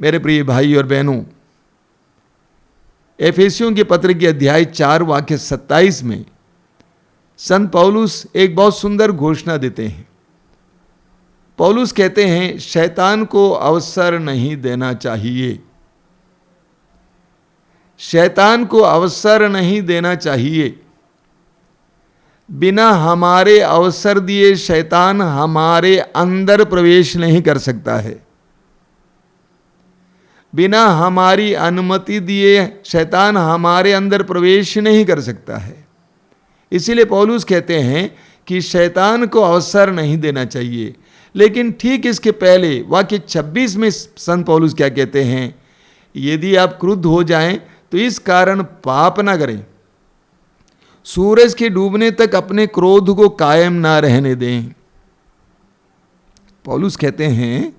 मेरे प्रिय भाई और बहनों, एफेसियों के पत्र के अध्याय 4 वाक्य 27 में संत पौलुस एक बहुत सुंदर घोषणा देते हैं। पौलुस कहते हैं, शैतान को अवसर नहीं देना चाहिए। शैतान को अवसर नहीं देना चाहिए। बिना हमारे अवसर दिए शैतान हमारे अंदर प्रवेश नहीं कर सकता है। बिना हमारी अनुमति दिए शैतान हमारे अंदर प्रवेश नहीं कर सकता है। इसीलिए पौलुस कहते हैं कि शैतान को अवसर नहीं देना चाहिए। लेकिन ठीक इसके पहले वाक्य 26 में संत पौलुस क्या कहते हैं, यदि आप क्रुद्ध हो जाएं तो इस कारण पाप ना करें। सूरज के डूबने तक अपने क्रोध को कायम ना रहने दें। पौलुस कहते हैं,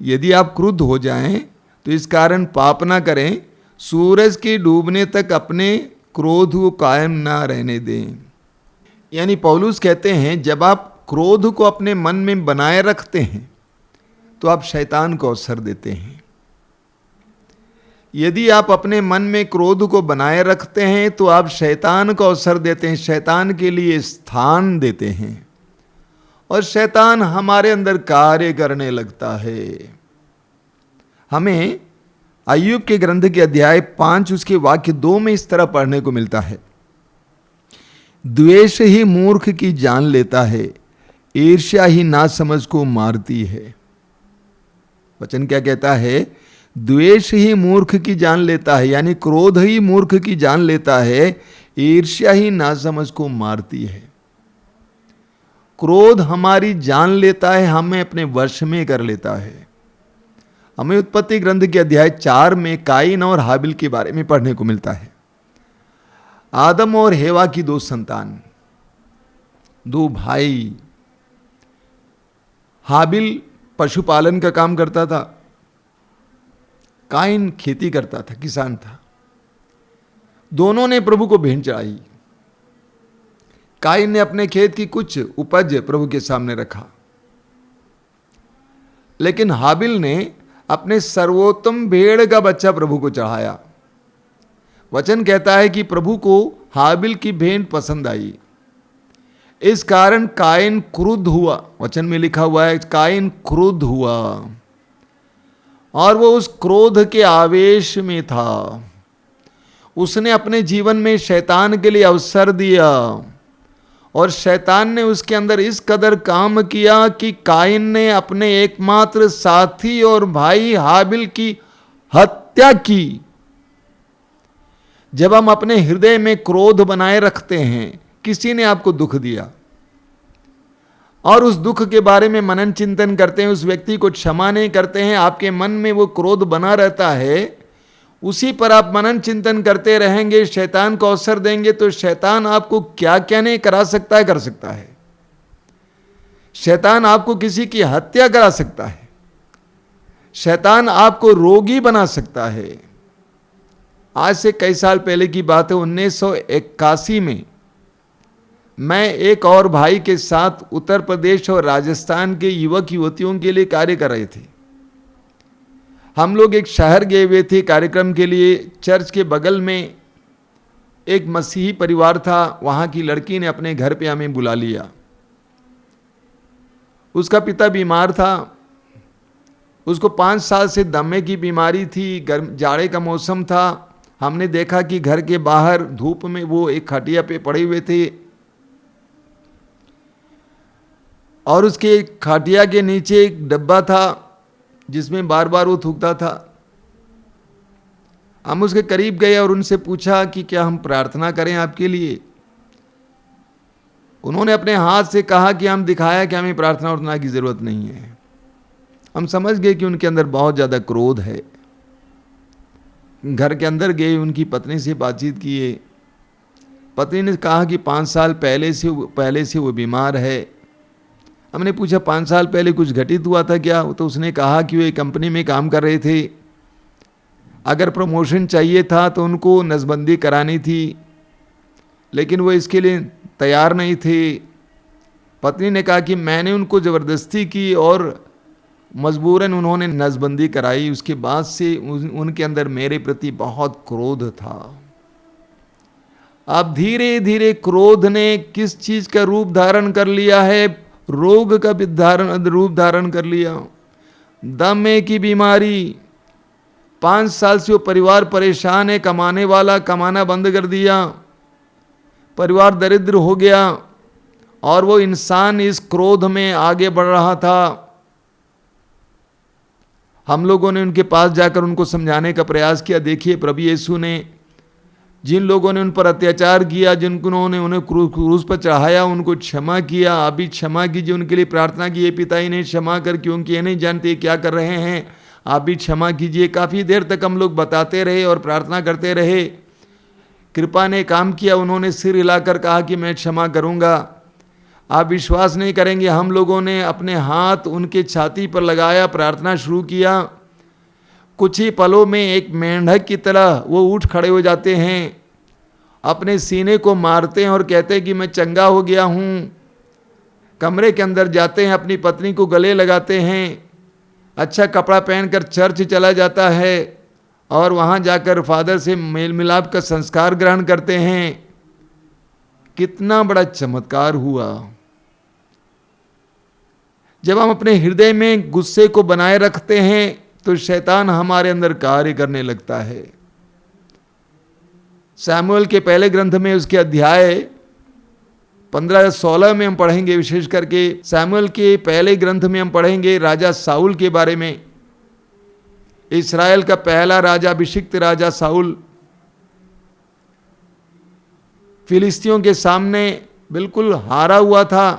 यदि आप क्रुद्ध हो जाएं तो इस कारण पाप ना करें, सूरज के डूबने तक अपने क्रोध को कायम ना रहने दें। यानी पौलुस कहते हैं, जब आप क्रोध को अपने मन में बनाए रखते हैं तो आप शैतान को अवसर देते हैं। यदि आप अपने मन में क्रोध को बनाए रखते हैं तो आप शैतान को अवसर देते हैं, शैतान के लिए स्थान देते हैं और शैतान हमारे अंदर कार्य करने लगता है। हमें अय्यूब के ग्रंथ के अध्याय 5 उसके वाक्य 2 में इस तरह पढ़ने को मिलता है, द्वेष ही मूर्ख की जान लेता है, ईर्ष्या ही नासमझ को मारती है। वचन क्या कहता है, द्वेष ही मूर्ख की जान लेता है, यानी क्रोध ही मूर्ख की जान लेता है, ईर्ष्या ही नासमझ को मारती है। क्रोध हमारी जान लेता है, हमें अपने वश में कर लेता है। हमें उत्पत्ति ग्रंथ के अध्याय 4 में काइन और हाबिल के बारे में पढ़ने को मिलता है। आदम और हेवा की 2 संतान, 2 भाई। हाबिल पशुपालन का काम करता था, काइन खेती करता था, किसान था। दोनों ने प्रभु को भेंट चढ़ाई। काइन ने अपने खेत की कुछ उपज प्रभु के सामने रखा, लेकिन हाबिल ने अपने सर्वोत्तम भेड़ का बच्चा प्रभु को चढ़ाया। वचन कहता है कि प्रभु को हाबिल की भेंट पसंद आई, इस कारण काइन क्रुद्ध हुआ। वचन में लिखा हुआ है, काइन क्रुद्ध हुआ और वो उस क्रोध के आवेश में था। उसने अपने जीवन में शैतान के लिए अवसर दिया और शैतान ने उसके अंदर इस कदर काम किया कि काइन ने अपने एकमात्र साथी और भाई हाबिल की हत्या की। जब हम अपने हृदय में क्रोध बनाए रखते हैं, किसी ने आपको दुख दिया और उस दुख के बारे में मनन चिंतन करते हैं, उस व्यक्ति को क्षमा नहीं करते हैं, आपके मन में वो क्रोध बना रहता है, उसी पर आप मनन चिंतन करते रहेंगे, शैतान को अवसर देंगे तो शैतान आपको क्या क्या नहीं करा सकता है, कर सकता है। शैतान आपको किसी की हत्या करा सकता है, शैतान आपको रोगी बना सकता है। आज से कई साल पहले की बात है, 1981 में मैं एक और भाई के साथ उत्तर प्रदेश और राजस्थान के युवक युवतियों के लिए कार्य कर रहे थे। हम लोग एक शहर गए हुए थे कार्यक्रम के लिए। चर्च के बगल में एक मसीही परिवार था, वहाँ की लड़की ने अपने घर पे हमें बुला लिया। उसका पिता बीमार था, उसको 5 साल से दमे की बीमारी थी, गर्म जाड़े का मौसम था। हमने देखा कि घर के बाहर धूप में वो एक खटिया पे पड़े हुए थे और उसके खटिया के नीचे एक डब्बा था जिसमें बार बार वो थूकता था। हम उसके करीब गए और उनसे पूछा कि क्या हम प्रार्थना करें आपके लिए। उन्होंने अपने हाथ से कहा कि हम दिखाया कि हमें प्रार्थना उठना की जरूरत नहीं है। हम समझ गए कि उनके अंदर बहुत ज़्यादा क्रोध है। घर के अंदर गए, उनकी पत्नी से बातचीत किए। पत्नी ने कहा कि 5 साल पहले से वो बीमार है। हमने पूछा 5 साल पहले कुछ घटित हुआ था क्या? तो उसने कहा कि वो एक कंपनी में काम कर रहे थे, अगर प्रमोशन चाहिए था तो उनको नसबंदी करानी थी, लेकिन वो इसके लिए तैयार नहीं थे। पत्नी ने कहा कि मैंने उनको ज़बरदस्ती की और मजबूरन उन्होंने नसबंदी कराई। उसके बाद से उनके अंदर मेरे प्रति बहुत क्रोध था। अब धीरे धीरे क्रोध ने किस चीज का रूप धारण कर लिया है? रोग का रूप धारण कर लिया। दमे की बीमारी, 5 साल से वो परिवार परेशान है, कमाने वाला कमाना बंद कर दिया, परिवार दरिद्र हो गया, और वो इंसान इस क्रोध में आगे बढ़ रहा था। हम लोगों ने उनके पास जाकर उनको समझाने का प्रयास किया। देखिए, प्रभु यीशु ने जिन लोगों ने उन पर अत्याचार किया, जिन्होंने उन्हें क्रूस पर चढ़ाया, उनको क्षमा किया। आप भी क्षमा कीजिए, उनके लिए प्रार्थना की, ये पिता इन्हें क्षमा कर, क्योंकि ये नहीं जानते क्या कर रहे हैं, आप भी क्षमा कीजिए। काफ़ी देर तक हम लोग बताते रहे और प्रार्थना करते रहे। कृपा ने काम किया, उन्होंने सिर हिलाकर कहा कि मैं क्षमा करूँगा। आप विश्वास नहीं करेंगे, हम लोगों ने अपने हाथ उनके छाती पर लगाया, प्रार्थना शुरू किया। कुछ ही पलों में एक मेंढक की तरह वो उठ खड़े हो जाते हैं, अपने सीने को मारते हैं और कहते हैं कि मैं चंगा हो गया हूँ। कमरे के अंदर जाते हैं, अपनी पत्नी को गले लगाते हैं, अच्छा कपड़ा पहनकर चर्च चला जाता है और वहाँ जाकर फादर से मेल मिलाप का संस्कार ग्रहण करते हैं। कितना बड़ा चमत्कार हुआ। जब हम अपने हृदय में गुस्से को बनाए रखते हैं तो शैतान हमारे अंदर कार्य करने लगता है। सैमुएल के पहले ग्रंथ में उसके अध्याय 15-16 में हम पढ़ेंगे, विशेष करके सैमुएल के पहले ग्रंथ में हम पढ़ेंगे राजा साउल के बारे में। इस्राएल का पहला राजा, अभिषिक्त राजा साउल, फिलिस्तियों के सामने बिल्कुल हारा हुआ था,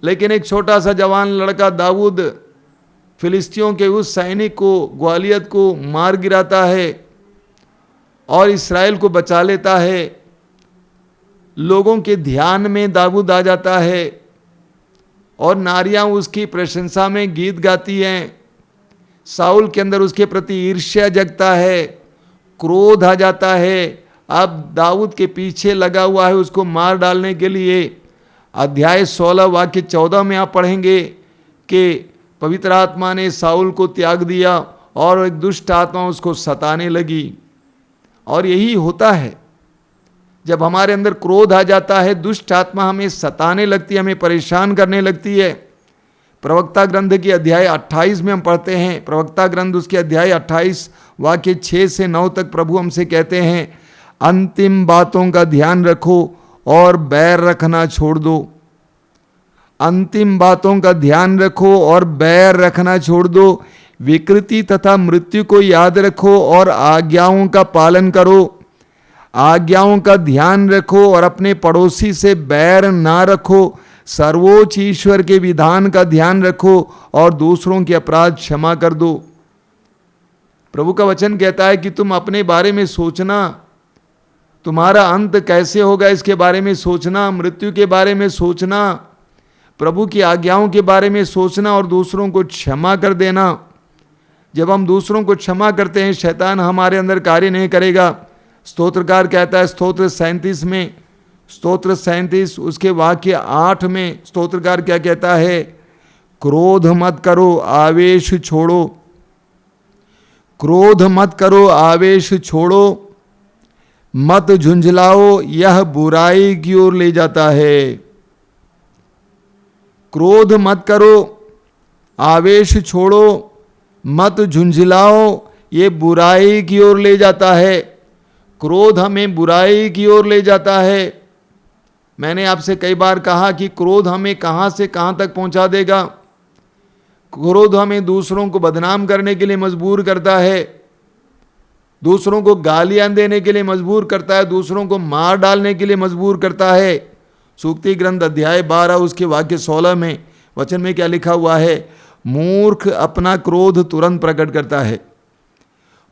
लेकिन एक छोटा सा जवान लड़का दाऊद फिलिस्तियों के उस सैनिक को, ग्वालियत को मार गिराता है और इस्राएल को बचा लेता है। लोगों के ध्यान में दाऊद आ जाता है और नारियां उसकी प्रशंसा में गीत गाती हैं। साउल के अंदर उसके प्रति ईर्ष्या जगता है, क्रोध आ जाता है। अब दाऊद के पीछे लगा हुआ है उसको मार डालने के लिए। अध्याय 16 वाक्य 14 में आप पढ़ेंगे कि पवित्र आत्मा ने साउल को त्याग दिया और एक दुष्ट आत्मा उसको सताने लगी। और यही होता है, जब हमारे अंदर क्रोध आ जाता है, दुष्ट आत्मा हमें सताने लगती है, हमें परेशान करने लगती है। प्रवक्ता ग्रंथ के अध्याय 28 में हम पढ़ते हैं, प्रवक्ता ग्रंथ उसके अध्याय 28 वाक्य 6 से 9 तक प्रभु हमसे कहते हैं, अंतिम बातों का ध्यान रखो और बैर रखना छोड़ दो। अंतिम बातों का ध्यान रखो और बैर रखना छोड़ दो। विकृति तथा मृत्यु को याद रखो और आज्ञाओं का पालन करो। आज्ञाओं का ध्यान रखो और अपने पड़ोसी से बैर ना रखो। सर्वोच्च ईश्वर के विधान का ध्यान रखो और दूसरों के अपराध क्षमा कर दो। प्रभु का वचन कहता है कि तुम अपने बारे में सोचना, तुम्हारा अंत कैसे होगा इसके बारे में सोचना, मृत्यु के बारे में सोचना, प्रभु की आज्ञाओं के बारे में सोचना और दूसरों को क्षमा कर देना। जब हम दूसरों को क्षमा करते हैं, शैतान हमारे अंदर कार्य नहीं करेगा। स्तोत्रकार कहता है स्तोत्र 37 में, स्तोत्र 37 उसके वाक्य 8 में स्तोत्रकार क्या कहता है, क्रोध मत करो, आवेश छोड़ो। क्रोध मत करो, आवेश छोड़ो, मत झुंझलाओ, यह बुराई की ओर ले जाता है। क्रोध मत करो, आवेश छोड़ो, मत झुंझलाओ, ये बुराई की ओर ले जाता है। क्रोध हमें बुराई की ओर ले जाता है। मैंने आपसे कई बार कहा कि क्रोध हमें कहां से कहां तक पहुंचा देगा। क्रोध हमें दूसरों को बदनाम करने के लिए मजबूर करता है, दूसरों को गालियां देने के लिए मजबूर करता है, दूसरों को मार डालने के लिए मजबूर करता है। सूक्ति ग्रंथ अध्याय 12 उसके वाक्य 16 में वचन में क्या लिखा हुआ है, मूर्ख अपना क्रोध तुरंत प्रकट करता है।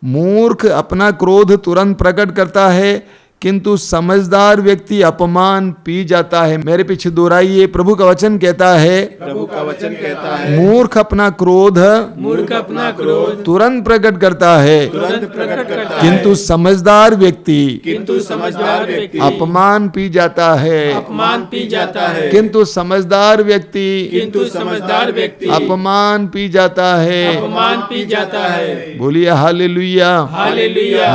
मूर्ख अपना क्रोध तुरंत प्रकट करता है, किंतु समझदार व्यक्ति अपमान पी जाता है। मेरे पीछे दोहराइए, प्रभु का वचन कहता है, प्रभु का वचन कहता है, मूर्ख अपना क्रोध तुरंत प्रकट करता है, किंतु समझदार व्यक्ति अपमान पी जाता है, किंतु समझदार व्यक्ति अपमान पी जाता है। बोलिए हालेलुया, हालेलुया,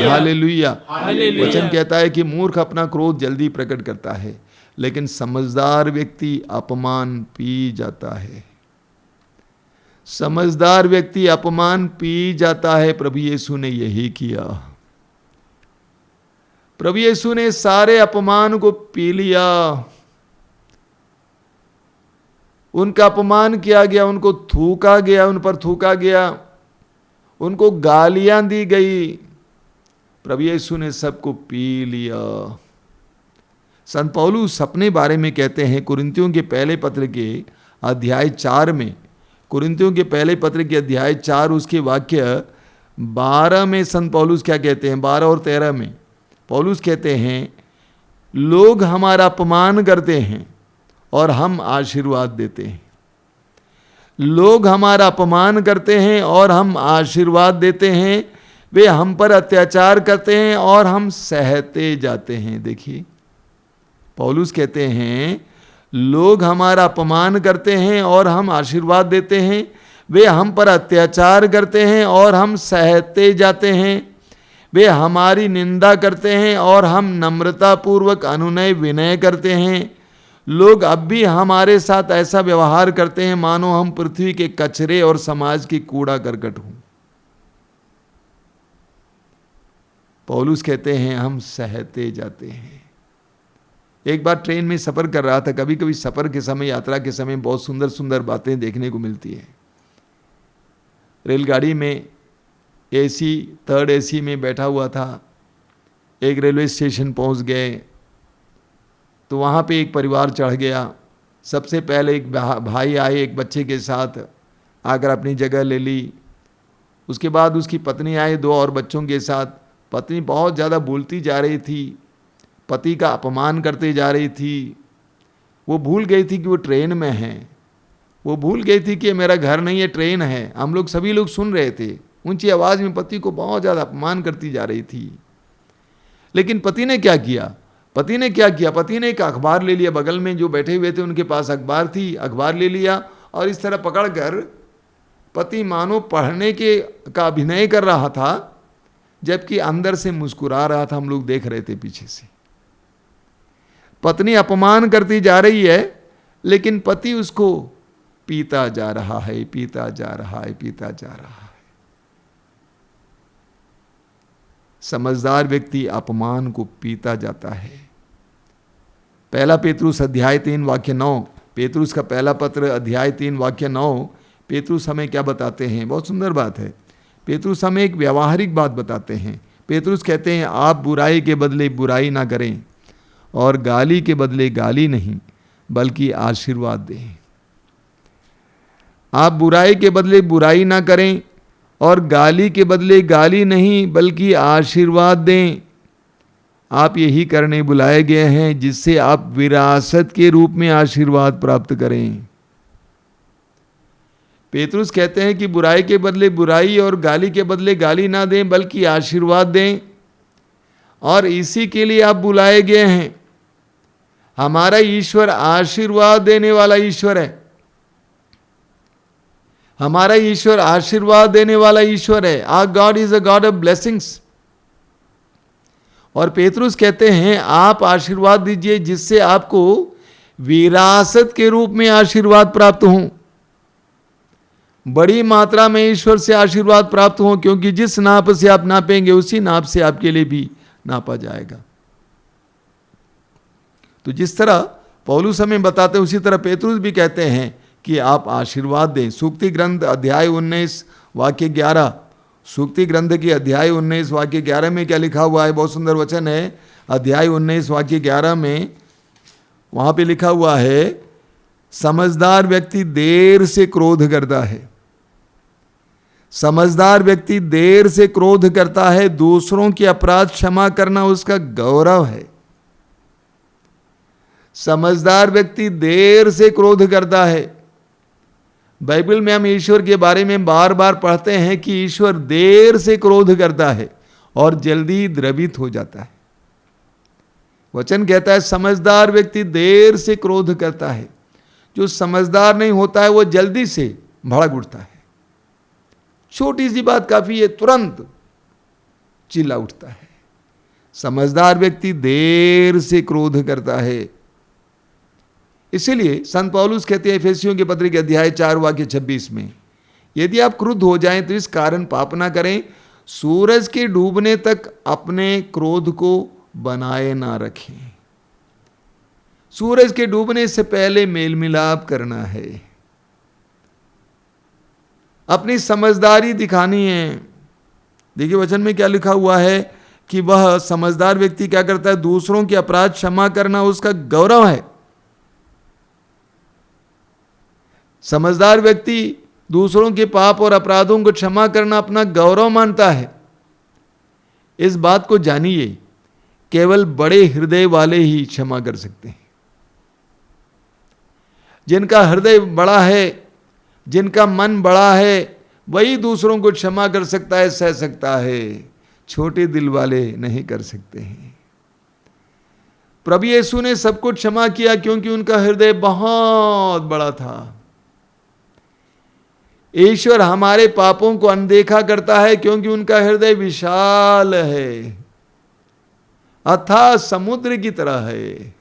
हालेलुया। वचन कहता है कि मूर्ख अपना क्रोध जल्दी प्रकट करता है, लेकिन समझदार व्यक्ति अपमान पी जाता है। समझदार व्यक्ति अपमान पी जाता है। प्रभु यीशु ने यही किया। प्रभु यीशु ने सारे अपमान को पी लिया। उनका अपमान किया गया, उनको थूका गया, उन पर थूका गया, उनको गालियां दी गई। प्रभु यीशु ने सबको पी लिया। संत पौलुस अपने बारे में कहते हैं कुरिन्थियों के पहले पत्र के अध्याय 4 में, कुरिन्थियों के पहले पत्र के अध्याय 4 उसके वाक्य 12 में संत पौलुस क्या कहते हैं, 12 और 13 में पौलुस कहते हैं, लोग हमारा अपमान करते हैं और हम आशीर्वाद देते हैं। लोग हमारा अपमान करते हैं और हम आशीर्वाद देते हैं। वे हम पर अत्याचार करते हैं और हम सहते जाते हैं। देखिए, पौलुस कहते हैं, लोग हमारा अपमान करते हैं और हम आशीर्वाद देते हैं। वे हम पर अत्याचार करते हैं और हम सहते जाते हैं। वे हमारी निंदा करते हैं और हम नम्रतापूर्वक अनुनय विनय करते हैं। लोग अब भी हमारे साथ ऐसा व्यवहार करते हैं मानो हम पृथ्वी के कचरे और समाज की कूड़ा करकट हों। पौलुस कहते हैं हम सहते जाते हैं। एक बार ट्रेन में सफ़र कर रहा था। कभी कभी सफ़र के समय, यात्रा के समय बहुत सुंदर सुंदर बातें देखने को मिलती है। रेलगाड़ी में एसी, थर्ड एसी में बैठा हुआ था। एक रेलवे स्टेशन पहुंच गए तो वहाँ पे एक परिवार चढ़ गया। सबसे पहले एक भाई आए एक बच्चे के साथ, आकर अपनी जगह ले ली। उसके बाद उसकी पत्नी आई 2 और बच्चों के साथ। पत्नी बहुत ज़्यादा बोलती जा रही थी, पति का अपमान करते जा रही थी। वो भूल गई थी कि वो ट्रेन में है। वो भूल गई थी कि मेरा घर नहीं है, ट्रेन है। हम लोग सभी लोग सुन रहे थे। ऊंची आवाज़ में पति को बहुत ज़्यादा अपमान करती जा रही थी। लेकिन पति ने क्या किया? पति ने एक अखबार ले लिया। बगल में जो बैठे हुए थे उनके पास अखबार थी, अखबार ले लिया और इस तरह पकड़कर पति मानो पढ़ने का अभिनय कर रहा था, जबकि अंदर से मुस्कुरा रहा था। हम लोग देख रहे थे पीछे से। पत्नी अपमान करती जा रही है, लेकिन पति उसको पीता जा रहा है, पीता जा रहा है, पीता जा रहा है। समझदार व्यक्ति अपमान को पीता जाता है। पहला पेतरुस अध्याय 3 वाक्य 9, पेतरुस का पहला पत्र अध्याय 3 वाक्य 9, पेतरुस हमें क्या बताते हैं? बहुत सुंदर बात है। पेतरुस हमें एक व्यावहारिक बात बताते हैं। पेतरुस कहते हैं, आप बुराई के बदले बुराई ना करें और गाली के बदले गाली नहीं बल्कि आशीर्वाद दें। आप बुराई के बदले बुराई ना करें और गाली के बदले गाली नहीं बल्कि आशीर्वाद दें। आप यही करने बुलाए गए हैं जिससे आप विरासत के रूप में आशीर्वाद प्राप्त करें। पेतरुस कहते हैं कि बुराई के बदले बुराई और गाली के बदले गाली ना दें बल्कि आशीर्वाद दें, और इसी के लिए आप बुलाए गए हैं। हमारा ईश्वर आशीर्वाद देने वाला ईश्वर है। हमारा ईश्वर आशीर्वाद देने वाला ईश्वर है। Our God is a God of blessings. और पेतरुस कहते हैं आप आशीर्वाद दीजिए जिससे आपको विरासत के रूप में आशीर्वाद प्राप्त हो, बड़ी मात्रा में ईश्वर से आशीर्वाद प्राप्त हो, क्योंकि जिस नाप से आप नापेंगे उसी नाप से आपके लिए भी नापा जाएगा। तो जिस तरह पौलुस हमें बताते हैं उसी तरह पेतरुस भी कहते हैं कि आप आशीर्वाद दें। सूक्ति ग्रंथ अध्याय 19 वाक्य 11, सूक्ति ग्रंथ की अध्याय 19 वाक्य 11 में क्या लिखा हुआ है? बहुत सुंदर वचन है। अध्याय 19 वाक्य 11 में वहां पे लिखा हुआ है, समझदार व्यक्ति देर से क्रोध करता है। समझदार व्यक्ति देर से क्रोध करता है, दूसरों के अपराध क्षमा करना उसका गौरव है। समझदार व्यक्ति देर से क्रोध करता है। बाइबल में हम ईश्वर के बारे में बार बार पढ़ते हैं कि ईश्वर देर से क्रोध करता है और जल्दी द्रवित हो जाता है। वचन कहता है समझदार व्यक्ति देर से क्रोध करता है। जो समझदार नहीं होता है वो जल्दी से भड़क उठता है। छोटी सी बात काफी है, तुरंत चिल्ला उठता है। समझदार व्यक्ति देर से क्रोध करता है। इसीलिए संत पौलुस कहते हैं एफेसियों के पत्र के अध्याय 4 वाक्य 26 में, यदि आप क्रुद्ध हो जाएं तो इस कारण पाप ना करें, सूरज के डूबने तक अपने क्रोध को बनाए ना रखें। सूरज के डूबने से पहले मेल मिलाप करना है, अपनी समझदारी दिखानी है। देखिए वचन में क्या लिखा हुआ है कि वह समझदार व्यक्ति क्या करता है, दूसरों के अपराध क्षमा करना उसका गौरव है। समझदार व्यक्ति दूसरों के पाप और अपराधों को क्षमा करना अपना गौरव मानता है। इस बात को जानिए, केवल बड़े हृदय वाले ही क्षमा कर सकते हैं। जिनका हृदय बड़ा है, जिनका मन बड़ा है, वही दूसरों को क्षमा कर सकता है, सह सकता है। छोटे दिल वाले नहीं कर सकते हैं। प्रभु यीशु ने सबको क्षमा किया क्योंकि उनका हृदय बहुत बड़ा था। ईश्वर हमारे पापों को अनदेखा करता है क्योंकि उनका हृदय विशाल है, अथाह समुद्र की तरह है।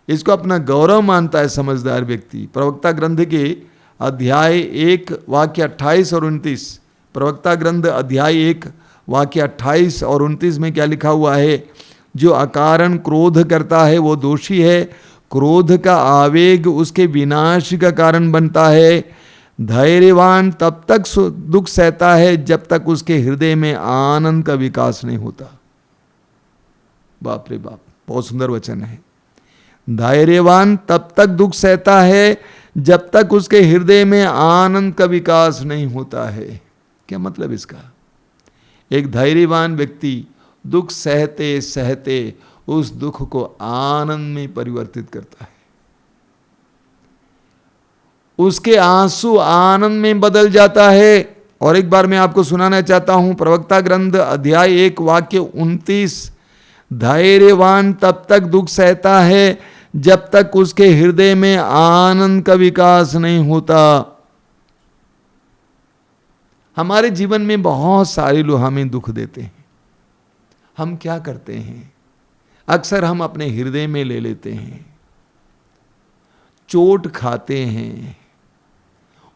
इसको अपना गौरव मानता है समझदार व्यक्ति। प्रवक्ता ग्रंथ के अध्याय 1 वाक्य 28 और 29, प्रवक्ता ग्रंथ अध्याय 1 वाक्य 28 और 29 में क्या लिखा हुआ है, जो अकारण क्रोध करता है वो दोषी है, क्रोध का आवेग उसके विनाश का कारण बनता है। धैर्यवान तब तक दुख सहता है जब तक उसके हृदय में आनंद का विकास नहीं होता। बाप रे बाप, बहुत सुंदर वचन है। धैर्यवान तब तक दुख सहता है जब तक उसके हृदय में आनंद का विकास नहीं होता है। क्या मतलब इसका? एक धैर्यवान व्यक्ति दुख सहते सहते उस दुख को आनंद में परिवर्तित करता है। उसके आंसू आनंद में बदल जाता है। और एक बार मैं आपको सुनाना चाहता हूं, प्रवक्ता ग्रंथ अध्याय 1 वाक्य 29, धैर्यवान तब तक दुख सहता है जब तक उसके हृदय में आनंद का विकास नहीं होता। हमारे जीवन में बहुत सारे लोग हमें दुख देते हैं। हम क्या करते हैं? अक्सर हम अपने हृदय में ले लेते हैं, चोट खाते हैं,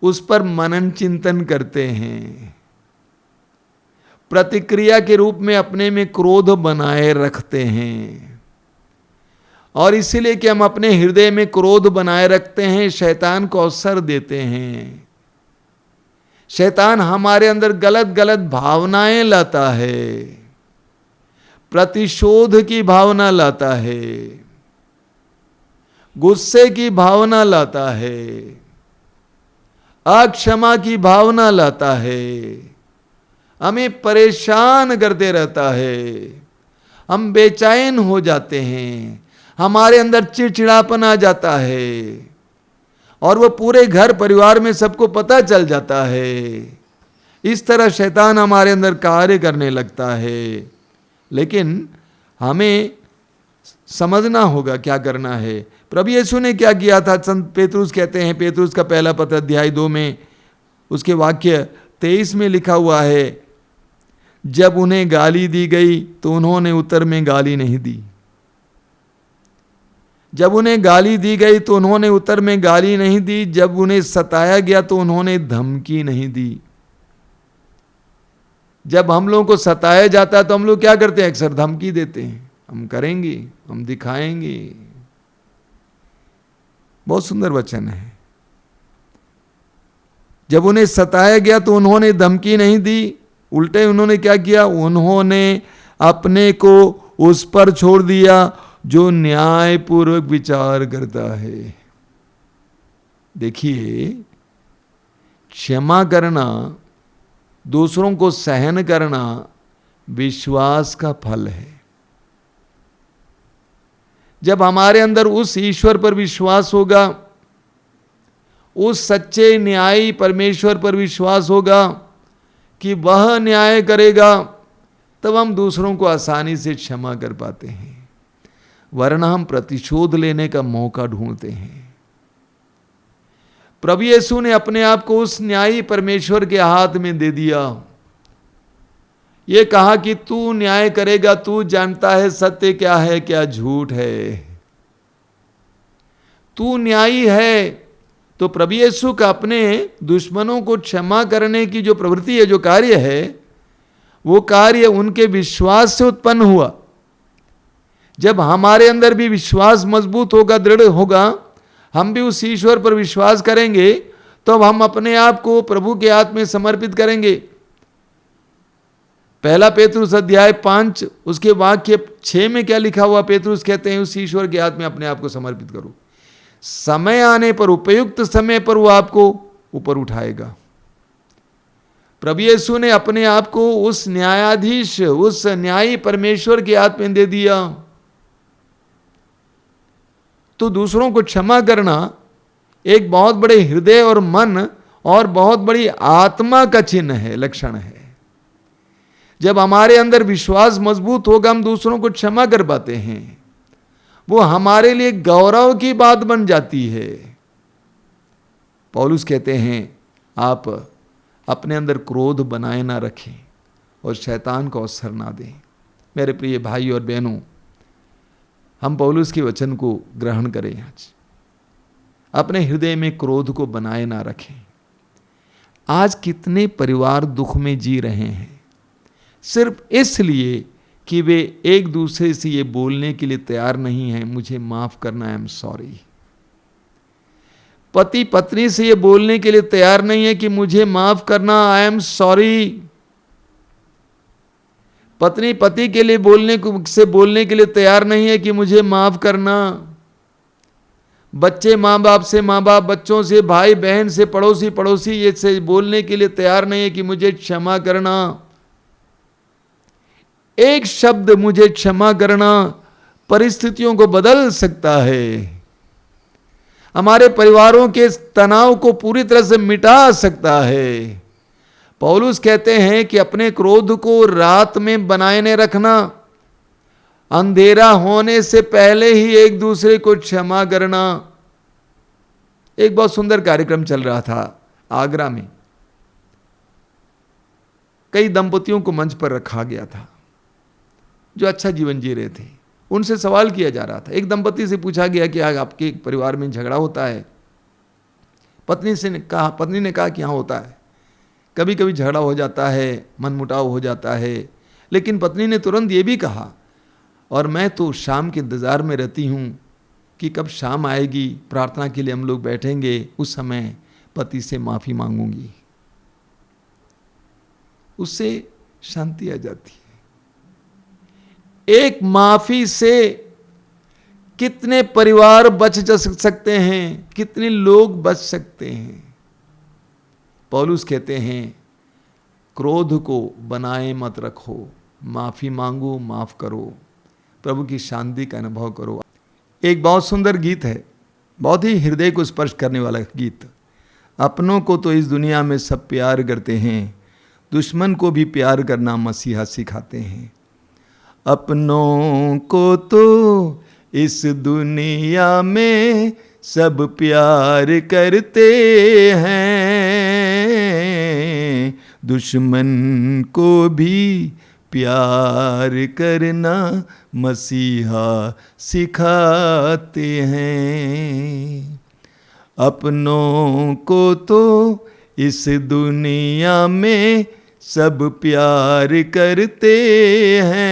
उस पर मनन चिंतन करते हैं, प्रतिक्रिया के रूप में अपने में क्रोध बनाए रखते हैं। और इसीलिए कि हम अपने हृदय में क्रोध बनाए रखते हैं, शैतान को अवसर देते हैं। शैतान हमारे अंदर गलत गलत भावनाएं लाता है, प्रतिशोध की भावना लाता है, गुस्से की भावना लाता है, अक्षमा की भावना लाता है, हमें परेशान करते रहता है। हम बेचैन हो जाते हैं, हमारे अंदर चिड़चिड़ापन आ जाता है और वो पूरे घर परिवार में सबको पता चल जाता है। इस तरह शैतान हमारे अंदर कार्य करने लगता है। लेकिन हमें समझना होगा क्या करना है। प्रभु यीशु ने क्या किया था? संत पेतरुस कहते हैं, पेतरुस का पहला पत्र अध्याय 2 में उसके वाक्य 23 में लिखा हुआ है, जब उन्हें गाली दी गई तो उन्होंने उत्तर में गाली नहीं दी। जब उन्हें गाली दी गई तो उन्होंने उत्तर में गाली नहीं दी। जब उन्हें सताया गया तो उन्होंने धमकी नहीं दी। जब हम लोगों को सताया जाता है तो हम लोग क्या करते हैं? अक्सर धमकी देते हैं, हम करेंगे, हम दिखाएंगे। बहुत सुंदर वचन है। जब उन्हें सताया गया तो उन्होंने धमकी नहीं दी, उल्टे उन्होंने क्या किया? उन्होंने अपने को उस पर छोड़ दिया जो न्यायपूर्वक विचार करता है। देखिए, क्षमा करना, दूसरों को सहन करना विश्वास का फल है। जब हमारे अंदर उस ईश्वर पर विश्वास होगा, उस सच्चे न्यायी परमेश्वर पर विश्वास होगा कि वह न्याय करेगा, तब हम दूसरों को आसानी से क्षमा कर पाते हैं। वरना हम प्रतिशोध लेने का मौका ढूंढते हैं। प्रभु यीशु ने अपने आप को उस न्यायी परमेश्वर के हाथ में दे दिया। ये कहा कि तू न्याय करेगा, तू जानता है सत्य क्या है क्या झूठ है, तू न्यायी है। तो प्रभु यीशु का अपने दुश्मनों को क्षमा करने की जो प्रवृत्ति है, जो कार्य है, वो कार्य उनके विश्वास से उत्पन्न हुआ। जब हमारे अंदर भी विश्वास मजबूत होगा, दृढ़ होगा, हम भी उस ईश्वर पर विश्वास करेंगे, तो अब हम अपने आप को प्रभु के हाथ में समर्पित करेंगे। पहला पेतरुस अध्याय 5 उसके वाक्य 6 में क्या लिखा हुआ? पेतरुस कहते हैं उस ईश्वर के हाथ में अपने आप को समर्पित करो, समय आने पर, उपयुक्त समय पर वो आपको ऊपर उठाएगा। प्रभु यीशु ने अपने आप को उस न्यायाधीश, उस न्यायी परमेश्वर के हाथ में दे दिया। तो दूसरों को क्षमा करना एक बहुत बड़े हृदय और मन और बहुत बड़ी आत्मा का चिन्ह है, लक्षण है। जब हमारे अंदर विश्वास मजबूत होगा, हम दूसरों को क्षमा कर पाते हैं। वो हमारे लिए गौरव की बात बन जाती है। पौलुस कहते हैं, आप अपने अंदर क्रोध बनाए ना रखें और शैतान को अवसर ना दें। मेरे प्रिय भाई और बहनों, हम पौलुस के वचन को ग्रहण करें। आज अपने हृदय में क्रोध को बनाए ना रखें। आज कितने परिवार दुख में जी रहे हैं, सिर्फ इसलिए कि वे एक दूसरे से ये बोलने के लिए तैयार नहीं हैं, मुझे माफ करना, आई एम सॉरी। पति पत्नी से ये बोलने के लिए तैयार नहीं है कि मुझे माफ करना, आई एम सॉरी। पत्नी पति के लिए बोलने के लिए तैयार नहीं है कि मुझे माफ करना। बच्चे माँ बाप से, माँ बाप बच्चों से, भाई बहन से, पड़ोसी पड़ोसी ये से बोलने के लिए तैयार नहीं है कि मुझे क्षमा करना। एक शब्द मुझे क्षमा करना परिस्थितियों को बदल सकता है, हमारे परिवारों के तनाव को पूरी तरह से मिटा सकता है। पौलुस कहते हैं कि अपने क्रोध को रात में बनाए न रखना, अंधेरा होने से पहले ही एक दूसरे को क्षमा करना। एक बहुत सुंदर कार्यक्रम चल रहा था आगरा में। कई दंपतियों को मंच पर रखा गया था जो अच्छा जीवन जी रहे थे। उनसे सवाल किया जा रहा था। एक दंपति से पूछा गया कि आपके परिवार में झगड़ा होता है? पत्नी ने कहा कि हाँ होता है, कभी कभी झगड़ा हो जाता है, मनमुटाव हो जाता है। लेकिन पत्नी ने तुरंत ये भी कहा, और मैं तो शाम के इंतज़ार में रहती हूँ कि कब शाम आएगी, प्रार्थना के लिए हम लोग बैठेंगे, उस समय पति से माफ़ी मांगूंगी। उससे शांति आ जाती है। एक माफी से कितने परिवार बच जा सकते हैं, कितने लोग बच सकते हैं। पौलुस कहते हैं, क्रोध को बनाए मत रखो, माफी मांगो, माफ करो, प्रभु की शांति का अनुभव करो। एक बहुत सुंदर गीत है, बहुत ही हृदय को स्पर्श करने वाला गीत। अपनों को तो इस दुनिया में सब प्यार करते हैं, दुश्मन को भी प्यार करना मसीहा सिखाते हैं। अपनों को तो इस दुनिया में सब प्यार करते हैं, दुश्मन को भी प्यार करना मसीहा सिखाते हैं। अपनों को तो इस दुनिया में सब प्यार करते हैं,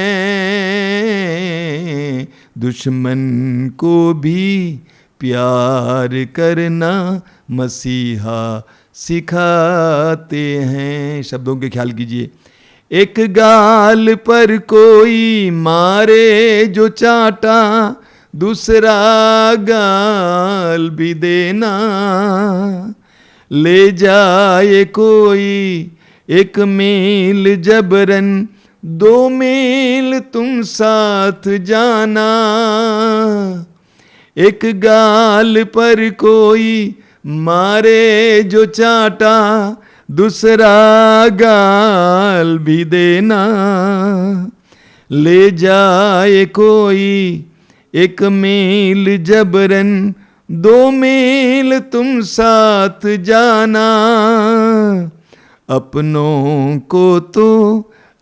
दुश्मन को भी प्यार करना मसीहा सिखाते हैं। शब्दों के ख्याल कीजिए। एक गाल पर कोई मारे जो चाटा, दूसरा गाल भी देना, ले जाए कोई एक मील जबरन, 2 मील तुम साथ जाना। एक गाल पर कोई मारे जो चाटा, दूसरा गाल भी देना। ले जाए कोई एक मील जबरन, 2 मील तुम साथ जाना। अपनों को तो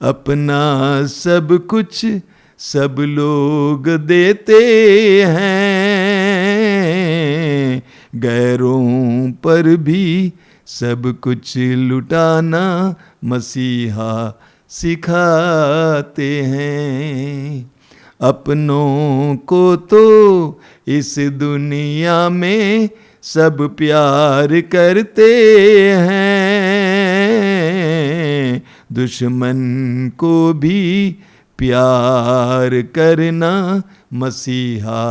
अपना सब कुछ सब लोग देते हैं, गैरों पर भी सब कुछ लुटाना मसीहा सिखाते हैं। अपनों को तो इस दुनिया में सब प्यार करते हैं, दुश्मन को भी प्यार करना मसीहा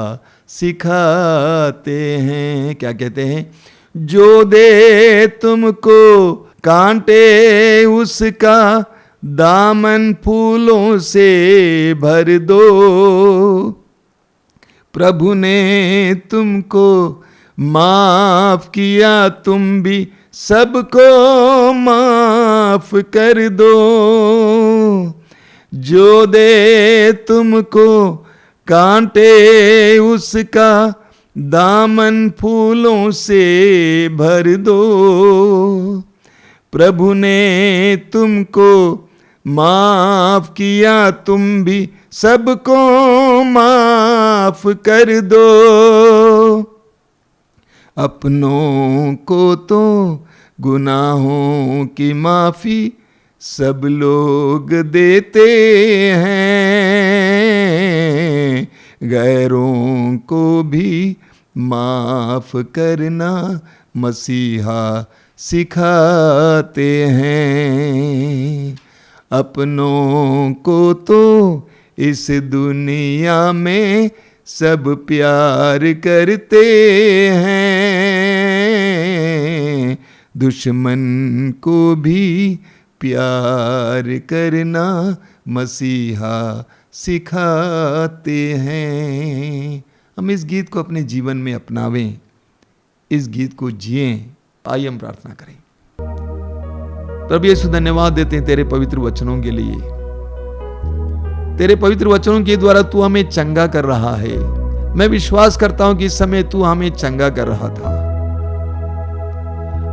सिखाते हैं। क्या कहते हैं? जो दे तुमको कांटे उसका दामन फूलों से भर दो। प्रभु ने तुमको माफ किया, तुम भी सबको माफ कर दो। जो दे तुमको कांटे उसका दामन फूलों से भर दो। प्रभु ने तुमको माफ किया, तुम भी सबको माफ कर दो। अपनों को तो गुनाहों की माफी सब लोग देते हैं, गैरों को भी माफ करना मसीहा सिखाते हैं। अपनों को तो इस दुनिया में सब प्यार करते हैं, दुश्मन को भी प्यार करना मसीहा सिखाते हैं। हम इस गीत को अपने जीवन में अपनावें, इस गीत को जिएं। आइए हम प्रार्थना करें। प्रभु यीशु, धन्यवाद देते हैं तेरे पवित्र वचनों के लिए। तेरे पवित्र वचनों के द्वारा तू हमें चंगा कर रहा है। मैं विश्वास करता हूं कि इस समय तू हमें चंगा कर रहा था,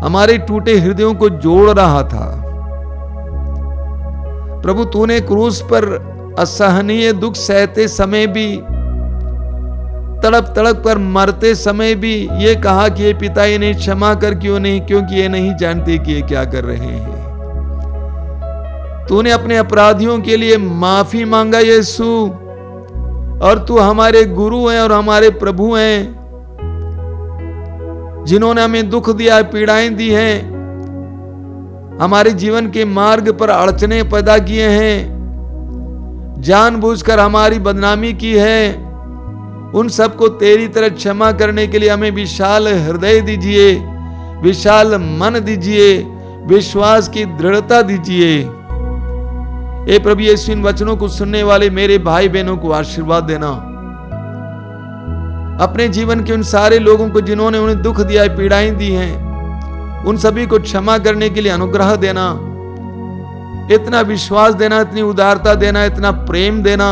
हमारे टूटे हृदयों को जोड़ रहा था। प्रभु, तूने क्रूस पर असहनीय दुख सहते समय भी, तड़प तड़प कर मरते समय भी ये कहा कि ये पिता इन्हें क्षमा कर, क्यों नहीं, क्योंकि ये नहीं जानते कि ये क्या कर रहे हैं। तूने अपने अपराधियों के लिए माफी मांगा यीशु, और तू हमारे गुरु हैं और हमारे प्रभु हैं, जिन्होंने हमें दुख दिया, पीड़ाएं दी हैं, हमारे जीवन के मार्ग पर अड़चने पैदा किए हैं, जानबूझकर हमारी बदनामी की है। उन सबको तेरी तरह क्षमा करने के लिए हमें विशाल हृदय दीजिए, विशाल मन दीजिए, विश्वास की दृढ़ता दीजिए। ए प्रभु यीशु, इन वचनों को सुनने वाले मेरे भाई बहनों को आशीर्वाद देना। अपने जीवन के उन सारे लोगों को जिन्होंने उन्हें दुख दिया, पीड़ाएं दी हैं, उन सभी को क्षमा करने के लिए अनुग्रह देना, इतना विश्वास देना, इतनी उदारता देना, इतना प्रेम देना,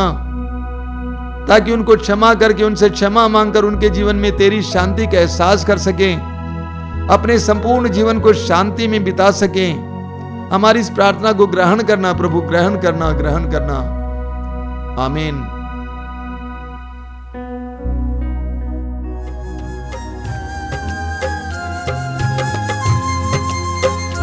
ताकि उनको क्षमा करके, उनसे क्षमा मांगकर उनके जीवन में तेरी शांति का एहसास कर सकें, अपने संपूर्ण जीवन को शांति में बिता सकें। हमारी इस प्रार्थना को ग्रहण करना प्रभु, ग्रहण करना, ग्रहण करना। आमीन।